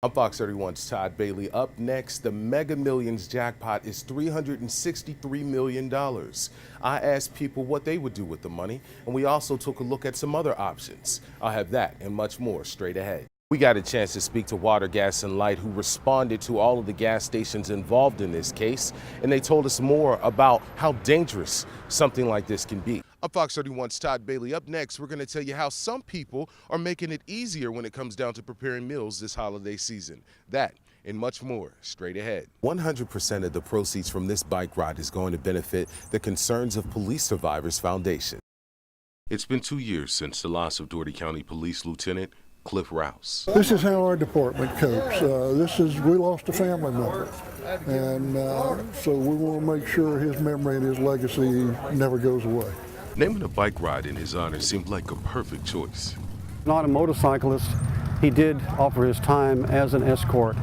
I'm Fox 31's Todd Bailey. Up next, the Mega Millions jackpot is $363 million. I asked people what they would do with the money, and we also took a look at some other options. I'll have that and much more straight ahead. We got a chance to speak to Water, Gas, and Light, who responded to all of the gas stations involved in this case, and they told us more about how dangerous something like this can be. I'm Fox 31's Todd Bailey. Up next, we're going to tell you how some people are making it easier when it comes down to preparing meals this holiday season. That and much more straight ahead. 100% of the proceeds from this bike ride is going to benefit the Concerns of Police Survivors Foundation. It's been 2 years since the loss of Dougherty County Police Lieutenant Cliff Rouse. This is how our department copes. We lost a family member, and so we want to make sure his memory and his legacy never goes away. Naming a bike ride in his honor seemed like a perfect choice. Not a motorcyclist, he did offer his time as an escort,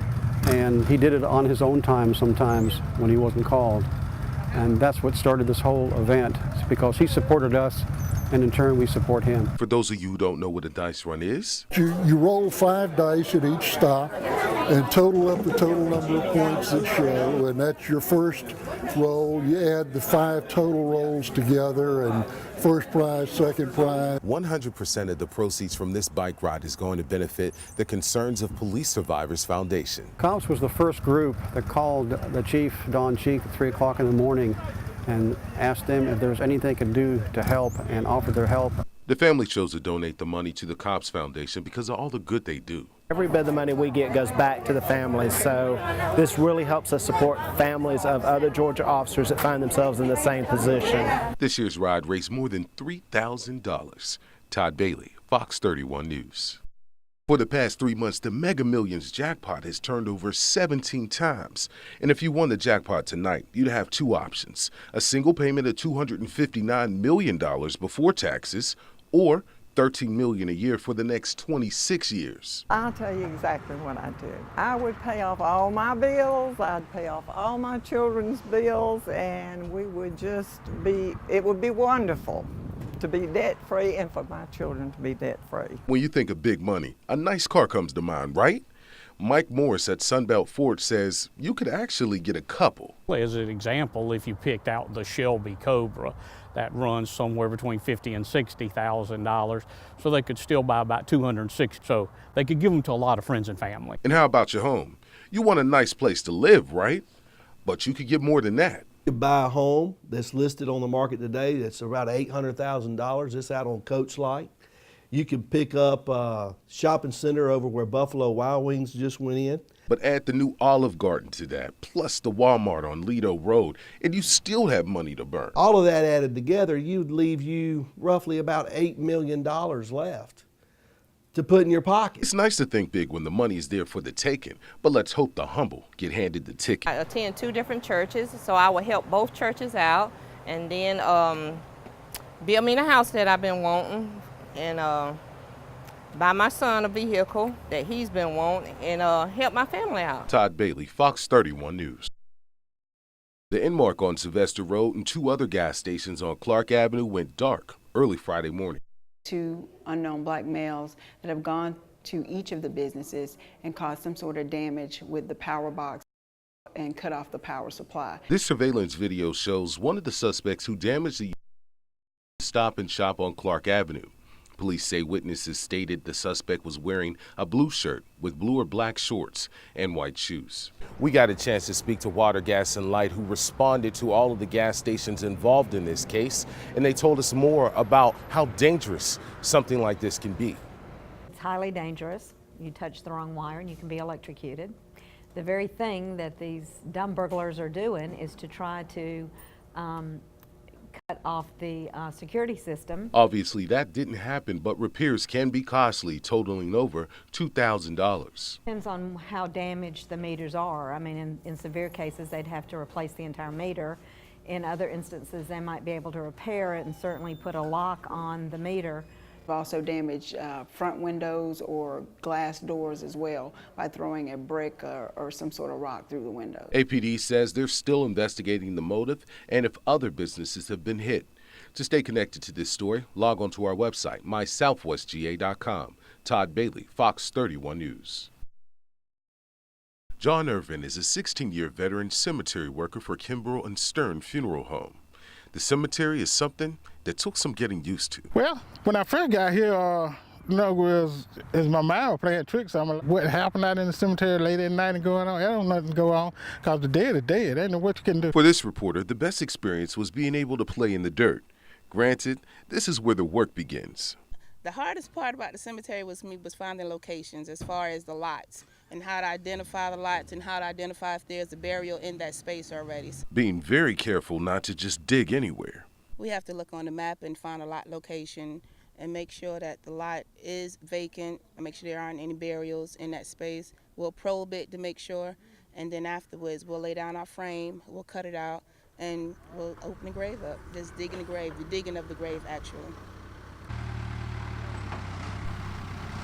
and he did it on his own time sometimes when he wasn't called. And that's what started this whole event, because he supported us, and in turn we support him. For those of you who don't know what a dice run is, You roll 5 dice at each stop and total up the total number of points that show, and that's your first roll. You add the 5 total rolls together, and first prize, second prize. 100% of the proceeds from this bike ride is going to benefit the Concerns of Police Survivors Foundation. Cops was the first group that called the chief, Don Cheek, at 3 o'clock in the morning and asked them if there was anything they could do to help, and offered their help. The family chose to donate the money to the Cops Foundation because of all the good they do. Every bit of the money we get goes back to the families, so this really helps us support families of other Georgia officers that find themselves in the same position. This year's ride raised more than $3,000. Todd Bailey, Fox 31 News. For the past 3 months, the Mega Millions jackpot has turned over 17 times. And if you won the jackpot tonight, you'd have 2 options: a single payment of $259 million before taxes, or $13 million a year for the next 26 years. I'll tell you exactly what I do. I would pay off all my bills, I'd pay off all my children's bills, and it would be wonderful to be debt-free and for my children to be debt-free. When you think of big money, a nice car comes to mind, right? Mike Morris at Sunbelt Ford says you could actually get a couple. As an example, if you picked out the Shelby Cobra, that runs somewhere between $50,000 and $60,000, so they could still buy about 260, so they could give them to a lot of friends and family. And how about your home? You want a nice place to live, right? But you could get more than that. You could buy a home that's listed on the market today that's about $800,000. It's out on Coach Light. You can pick up a shopping center over where Buffalo Wild Wings just went in. But add the new Olive Garden to that, plus the Walmart on Lido Road, and you still have money to burn. All of that added together, you'd leave you roughly about $8 million left to put in your pocket. It's nice to think big when the money is there for the taking, but let's hope the humble get handed the ticket. I attend 2 different churches, so I will help both churches out, and then build me the house that I've been wanting, and buy my son a vehicle that he's been wanting, and help my family out. Todd Bailey, Fox 31 News. The end mark on Sylvester Road and 2 other gas stations on Clark Avenue went dark early Friday morning. 2 unknown black males that have gone to each of the businesses and caused some sort of damage with the power box and cut off the power supply. This surveillance video shows one of the suspects who damaged the Stop and Shop on Clark Avenue. Police say witnesses stated the suspect was wearing a blue shirt with blue or black shorts and white shoes. We got a chance to speak to Water, Gas, and Light, who responded to all of the gas stations involved in this case, and they told us more about how dangerous something like this can be. It's highly dangerous. You touch the wrong wire and you can be electrocuted. The very thing that these dumb burglars are doing is to try to cut off the security system. Obviously, that didn't happen, but repairs can be costly, totaling over $2,000. Depends on how damaged the meters are. I mean, in severe cases, they'd have to replace the entire meter. In other instances, they might be able to repair it and certainly put a lock on the meter. We've also damaged front windows or glass doors as well by throwing a brick or some sort of rock through the window. APD says they're still investigating the motive and if other businesses have been hit. To stay connected to this story, log on to our website, mysouthwestga.com. Todd Bailey, Fox 31 News. John Irvin is a 16-year veteran cemetery worker for Kimbrough and Stern Funeral Home. The cemetery is something that took some getting used to. Well, when I first got here, as my mind was playing tricks on me. What happened out in the cemetery late at night and going on, I don't know nothing go on, because the dead are dead. Ain't know what you can do. For this reporter, the best experience was being able to play in the dirt. Granted, this is where the work begins. The hardest part about the cemetery was finding locations as far as the lots and how to identify the lots and how to identify if there's a burial in that space already. Being very careful not to just dig anywhere. We have to look on the map and find a lot location and make sure that the lot is vacant and make sure there aren't any burials in that space. We'll probe it to make sure, and then afterwards we'll lay down our frame, we'll cut it out, and we'll open the grave up. Just digging the grave, the digging of the grave actually.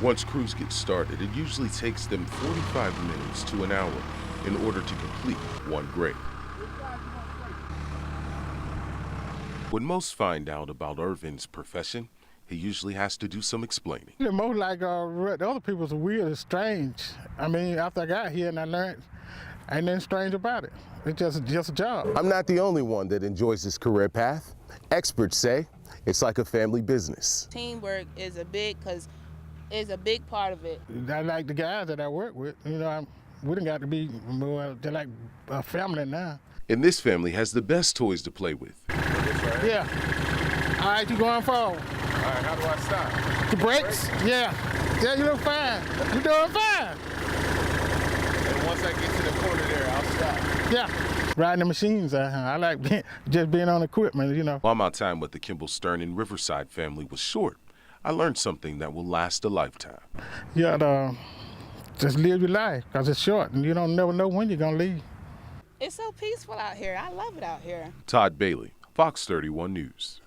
Once crews get started, it usually takes them 45 minutes to an hour in order to complete one grave. When most find out about Irvin's profession, he usually has to do some explaining. Most like the other people's weird and strange. I mean, after I got here and I learned, ain't nothing strange about it. It's just a job. I'm not the only one that enjoys this career path. Experts say it's like a family business. Teamwork is a big part of it. I like the guys that I work with. We done got to be more, they're like a family now. And this family has the best toys to play with. Yeah. All right, you going forward. All right, how do I stop? The brakes? Yeah. Yeah, you look fine. You're doing fine. And once I get to the corner there, I'll stop. Yeah. Riding the machines, I like just being on equipment, While my time with the Kimball, Stern, and Riverside family was short, I learned something that will last a lifetime. You gotta just live your life, because it's short, and you don't never know when you're gonna leave. It's so peaceful out here. I love it out here. Todd Bailey, Fox 31 News.